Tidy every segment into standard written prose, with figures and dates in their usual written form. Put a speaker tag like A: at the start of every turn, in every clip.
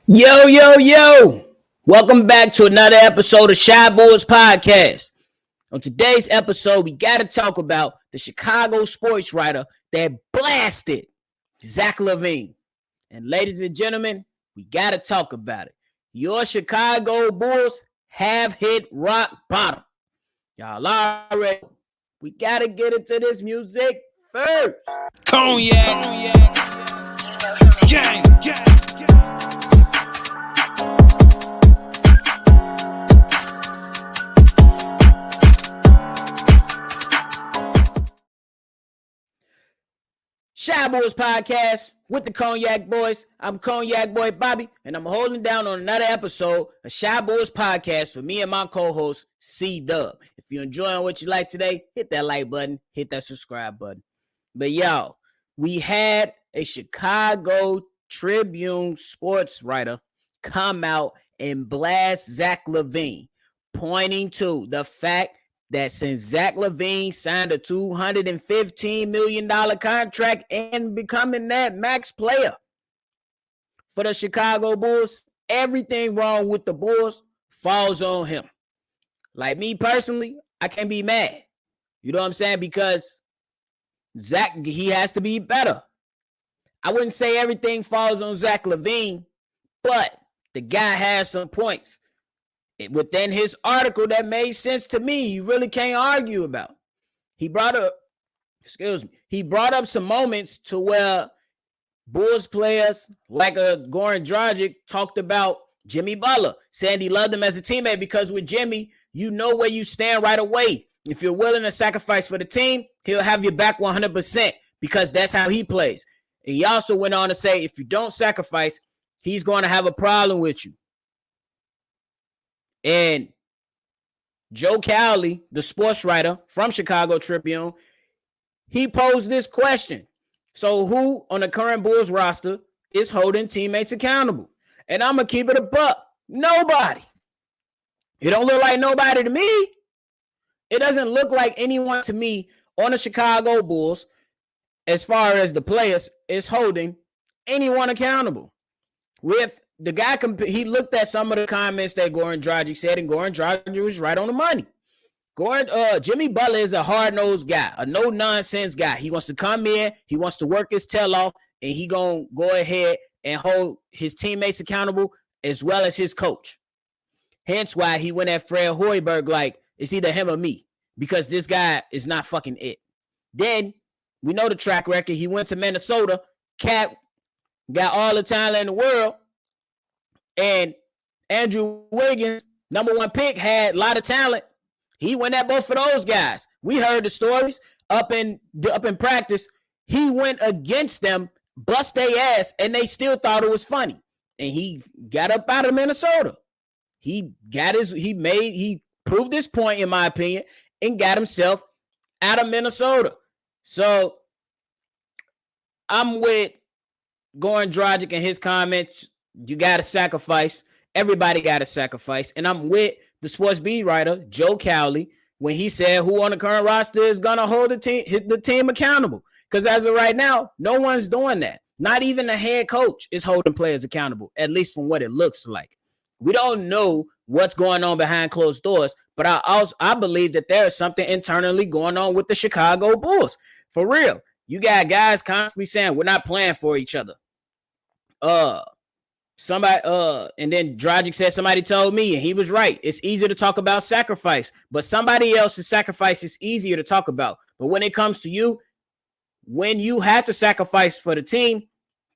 A: Yo, yo, yo. Welcome back to another episode of Shy Boys Podcast. On today's episode, we got to talk about the Chicago sports writer that blasted Zach Lavine. And ladies and gentlemen, we got to talk about it. Your Chicago Bulls have hit rock bottom. Y'all already, we got to get into this music first.
B: Cognac. Gang.
A: Shy Boys Podcast with the Cognac Boys. I'm Cognac Boy Bobby, and I'm holding down on another episode of Shy Boys Podcast for me and my co-host, C-Dub. If you're enjoying what you like today, hit that like button, hit that subscribe button. But y'all, we had a Chicago Tribune sports writer come out and blast Zach Lavine, pointing to the fact that since Zach Lavine signed a $215 million contract and becoming that max player for the Chicago Bulls, everything wrong with the Bulls falls on him. Like me personally, I can't be mad. You know what I'm saying? Because Zach, he has to be better. I wouldn't say everything falls on Zach Lavine, but the guy has some points within his article that made sense to me. You really can't argue about. He brought up some moments to where Bulls players like Goran Dragic talked about Jimmy Butler, saying he loved him as a teammate because with Jimmy, you know where you stand right away. If you're willing to sacrifice for the team, he'll have your back 100% because that's how he plays. And he also went on to say, if you don't sacrifice, he's going to have a problem with you. And Joe Cowley, the sports writer from Chicago Tribune, he posed this question. So who on the current Bulls roster is holding teammates accountable? And I'm going to keep it a buck. Nobody. It don't look like nobody to me. It doesn't look like anyone to me on the Chicago Bulls, as far as the players, is holding anyone accountable. With the guy, he looked at some of the comments that Goran Dragic said, and Goran Dragic was right on the money. Jimmy Butler is a hard-nosed guy, a no-nonsense guy. He wants to come in, he wants to work his tail off, and he going to go ahead and hold his teammates accountable as well as his coach. Hence why he went at Fred Hoiberg like, it's either him or me, because this guy is not fucking it. Then, we know the track record. He went to Minnesota. Cap got all the talent in the world. And Andrew Wiggins, number one pick, had a lot of talent. He went at both of those guys. We heard the stories up in practice. He went against them, bust their ass, and they still thought it was funny. And he got up out of Minnesota. He proved his point, in my opinion, and got himself out of Minnesota. So I'm with Goran Dragic and his comments. You got to sacrifice. Everybody got to sacrifice. And I'm with the sports beat writer, Joe Cowley, when he said who on the current roster is going to hold the team accountable. Because as of right now, no one's doing that. Not even the head coach is holding players accountable, at least from what it looks like. We don't know what's going on behind closed doors, but I believe that there is something internally going on with the Chicago Bulls. For real. You got guys constantly saying we're not playing for each other. And then Dragic said somebody told me, and he was right. It's easier to talk about sacrifice, but somebody else's sacrifice is easier to talk about. But when it comes to you, when you have to sacrifice for the team,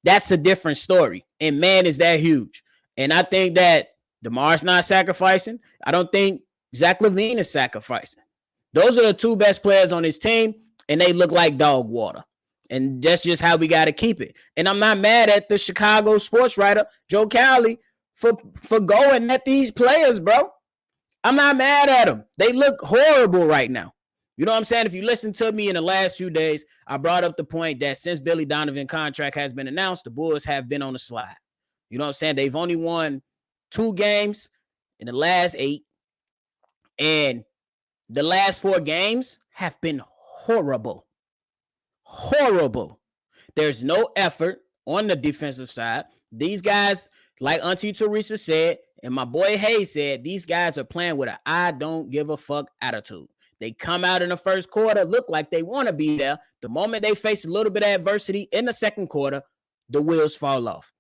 A: that's a different story. And man, is that huge. And I think that DeMar's not sacrificing. I don't think Zach Lavine is sacrificing. Those are the two best players on his team, and they look like dog water. And that's just how we got to keep it. And I'm not mad at the Chicago sports writer, Joe Cowley, for going at these players, bro. I'm not mad at them. They look horrible right now. You know what I'm saying? If you listen to me in the last few days, I brought up the point that since Billy Donovan's contract has been announced, the Bulls have been on the slide. You know what I'm saying? They've only won 2 games in the last 8. And the last 4 games have been horrible. Horrible. There's no effort on the defensive side. These guys, like Auntie Teresa said, and my boy Hayes said, these guys are playing with a I don't give a fuck attitude. They come out in the first quarter, look like they want to be there. The moment they face a little bit of adversity in the second quarter, the wheels fall off.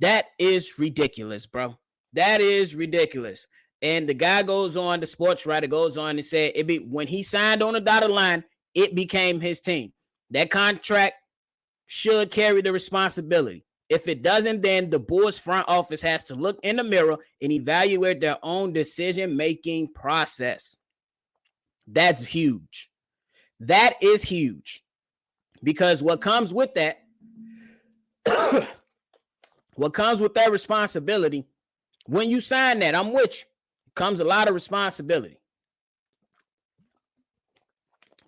A: That is ridiculous, bro. That is ridiculous. And the guy goes on, the sports writer goes on and said, when he signed on the dotted line, it became his team. That contract should carry the responsibility. If it doesn't, then the Bulls front office has to look in the mirror and evaluate their own decision-making process. That's huge. That is huge. Because what comes with that, what comes with that responsibility, when you sign that, I'm with you, comes a lot of responsibility.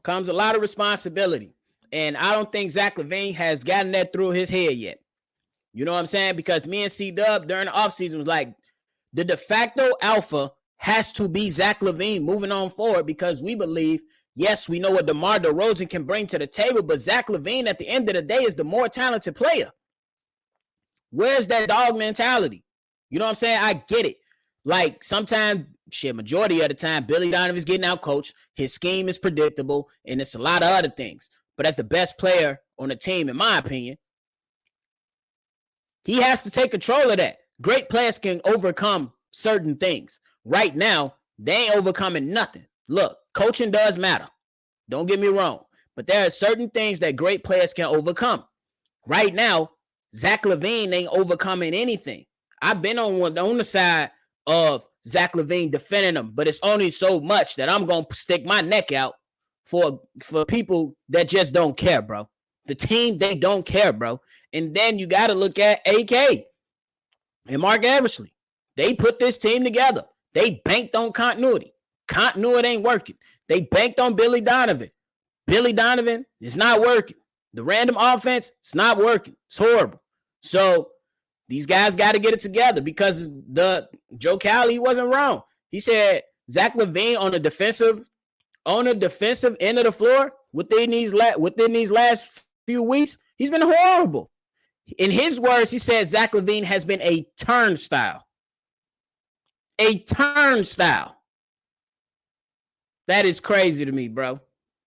A: Comes a lot of responsibility. And I don't think Zach Lavine has gotten that through his head yet. You know what I'm saying? Because me and C-Dub during the offseason was like, the de facto alpha has to be Zach Lavine moving on forward, because we believe, yes, we know what DeMar DeRozan can bring to the table, but Zach Lavine at the end of the day is the more talented player. Where's that dog mentality? You know what I'm saying? I get it. Like sometimes, majority of the time, Billy Donovan's getting out coached. His scheme is predictable, and it's a lot of other things. But as the best player on the team, in my opinion, he has to take control of that. Great players can overcome certain things. Right now, they ain't overcoming nothing. Look, coaching does matter. Don't get me wrong. But there are certain things that great players can overcome. Right now, Zach Lavine ain't overcoming anything. I've been on the side of Zach Lavine defending him, but it's only so much that I'm going to stick my neck out for people that just don't care, bro. The team, they don't care, bro. And then you got to look at AK and Mark Eversley. They put this team together. They banked on continuity. Continuity ain't working. They banked on Billy Donovan. Billy Donovan is not working. The random offense, it's not working. It's horrible. So these guys got to get it together, because the Joe Cowley wasn't wrong. He said Zach Lavine on the defensive end of the floor within these last few weeks, he's been horrible. In his words, he said Zach Lavine has been a turnstile. A turnstile. That is crazy to me, bro.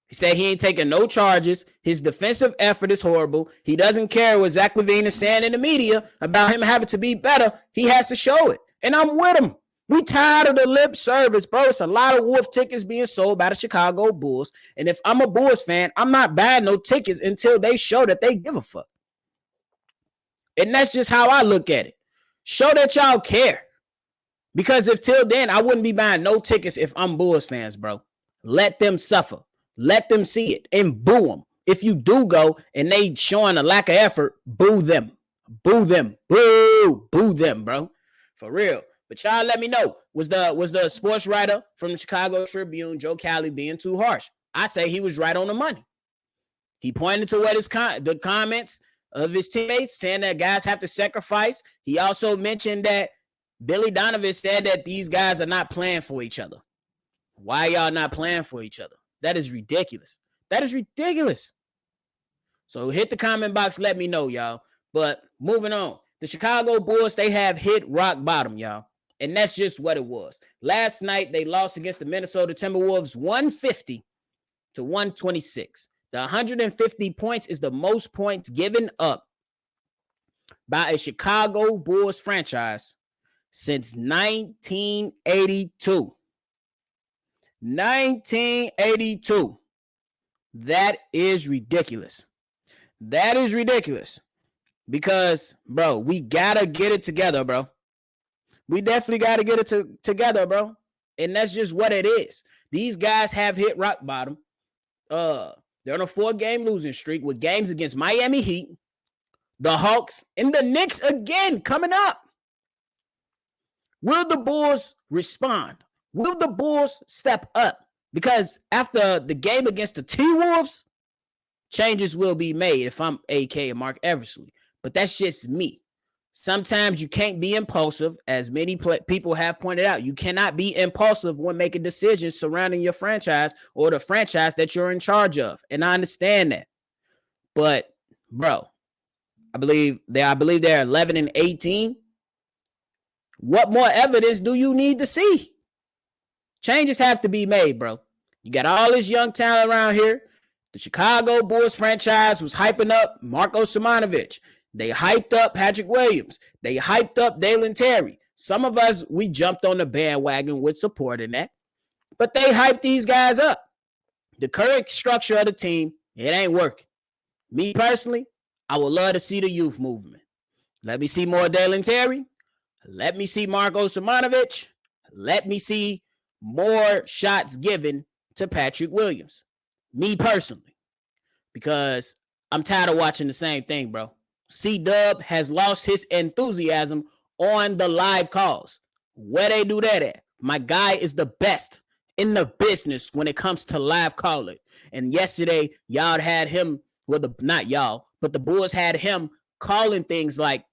A: He said he ain't taking no charges. His defensive effort is horrible. He doesn't care what Zach Lavine is saying in the media about him having to be better. He has to show it. And I'm with him. We tired of the lip service, bro. It's a lot of wolf tickets being sold by the Chicago Bulls. And if I'm a Bulls fan, I'm not buying no tickets until they show that they give a fuck. And that's just how I look at it. Show that y'all care. Because if till then, I wouldn't be buying no tickets if I'm Bulls fans, bro. Let them suffer. Let them see it and boo them. If you do go and they showing a lack of effort, boo them. Boo them. Boo them, bro. For real. But y'all let me know. Was the sports writer from the Chicago Tribune, Joe Cowley, being too harsh? I say he was right on the money. He pointed to what the comments of his teammates saying that guys have to sacrifice. He also mentioned that Billy Donovan said that these guys are not playing for each other. Why y'all not playing for each other? That is ridiculous. That is ridiculous. So hit the comment box. Let me know, y'all. But moving on. The Chicago Bulls, they have hit rock bottom, y'all. And that's just what it was. Last night, they lost against the Minnesota Timberwolves 150 to 126. The 150 points is the most points given up by a Chicago Bulls franchise since 1982. 1982. That is ridiculous. That is ridiculous. Because, bro, we gotta get it together, bro. We definitely gotta get it together, bro. And that's just what it is. These guys have hit rock bottom. They're on a 4-game losing streak with games against Miami Heat, the Hawks, and the Knicks again coming up. Will the Bulls respond? Will the Bulls step up? Because after the game against the T-Wolves, changes will be made if I'm AK and Mark Eversley. But that's just me. Sometimes you can't be impulsive, as many people have pointed out. You cannot be impulsive when making decisions surrounding your franchise or the franchise that you're in charge of. And I understand that. But, bro, I believe they're 11-18. What more evidence do you need to see? Changes have to be made, bro. You got all this young talent around here. The Chicago Bulls franchise was hyping up Marko Simonovic. They hyped up Patrick Williams. They hyped up Dalen Terry. Some of us, we jumped on the bandwagon with supporting that. But they hyped these guys up. The current structure of the team, it ain't working. Me personally, I would love to see the youth movement. Let me see more Dalen Terry. Let me see Marko Simonovic. Let me see more shots given to Patrick Williams. Me personally. Because I'm tired of watching the same thing, bro. C-Dub has lost his enthusiasm on the live calls. Where they do that at? My guy is the best in the business when it comes to live calling. And yesterday, y'all had him, not y'all, but the Bulls had him calling things like,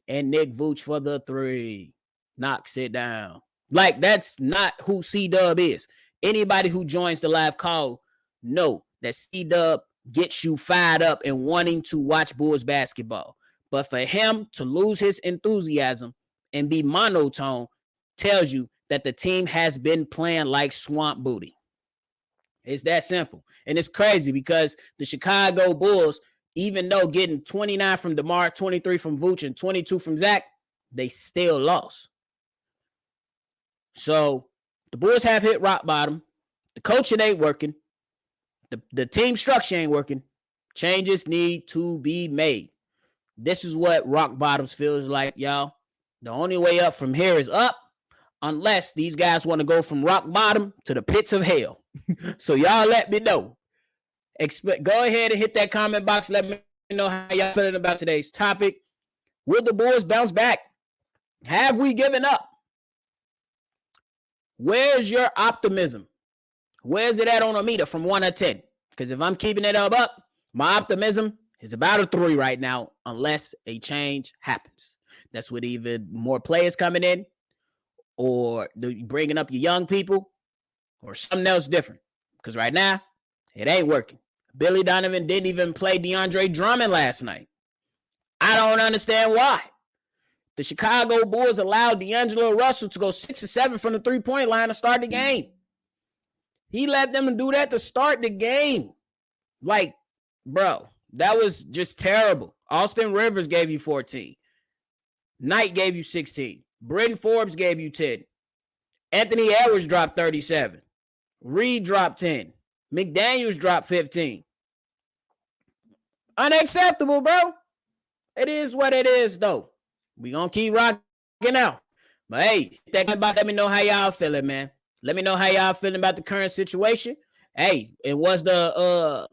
A: and Nick Vooch for the 3. Knocks it down. Like, that's not who C-Dub is. Anybody who joins the live call know that C-Dub gets you fired up and wanting to watch Bulls basketball. But for him to lose his enthusiasm and be monotone tells you that the team has been playing like swamp booty. It's that simple. And it's crazy because the Chicago Bulls, even though getting 29 from DeMar, 23 from Vooch, and 22 from Zach, they still lost. So the Bulls have hit rock bottom. The coaching ain't working. The team structure ain't working. Changes need to be made. This is what rock bottoms feels like, y'all. The only way up from here is up, unless these guys want to go from rock bottom to the pits of hell. So y'all let me know. Go ahead and hit that comment box. Let me know how y'all feeling about today's topic. Will the Bulls bounce back? Have we given up? Where's your optimism? Where's it at on a meter from 1 to 10? Because if I'm keeping it up, my optimism is about a 3 right now, unless a change happens. That's with either more players coming in, or bringing up your young people, or something else different. Because right now, it ain't working. Billy Donovan didn't even play DeAndre Drummond last night. I don't understand why. The Chicago Bulls allowed D'Angelo Russell to go 6 or 7 from the 3-point line to start the game. He let them do that to start the game. Like, bro, that was just terrible. Austin Rivers gave you 14. Knight gave you 16. Britton Forbes gave you 10. Anthony Edwards dropped 37. Reed dropped 10. McDaniels dropped 15. Unacceptable, bro. It is what it is, though. We gonna keep rocking out. But hey, let me know how y'all feeling, man. Let me know how y'all feeling about the current situation. Hey, and was the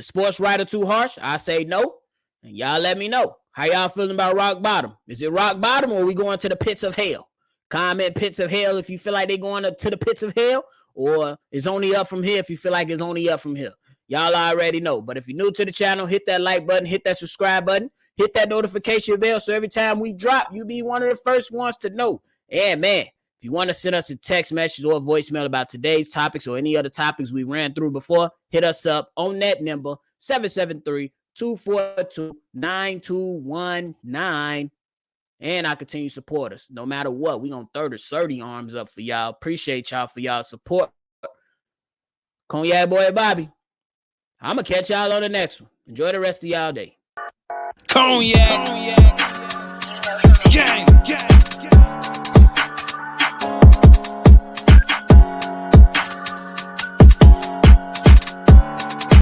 A: sports writer too harsh? I say no. And y'all let me know. How y'all feeling about rock bottom? Is it rock bottom, or are we going to the pits of hell? Comment pits of hell if you feel like they're going to the pits of hell, or it's only up from here if you feel like it's only up from here. Y'all already know. But if you're new to the channel, hit that like button, hit that subscribe button, hit that notification bell so every time we drop, you be one of the first ones to know. And man, if you want to send us a text message or a voicemail about today's topics or any other topics we ran through before, hit us up on that number, 773-242-9219. And I continue to support us. No matter what, we gonna throw the 30 arms up for y'all. Appreciate y'all for y'all support. Cognac boy Bobby. I'm gonna catch y'all on the next one. Enjoy the rest of y'all day.
B: Cognac.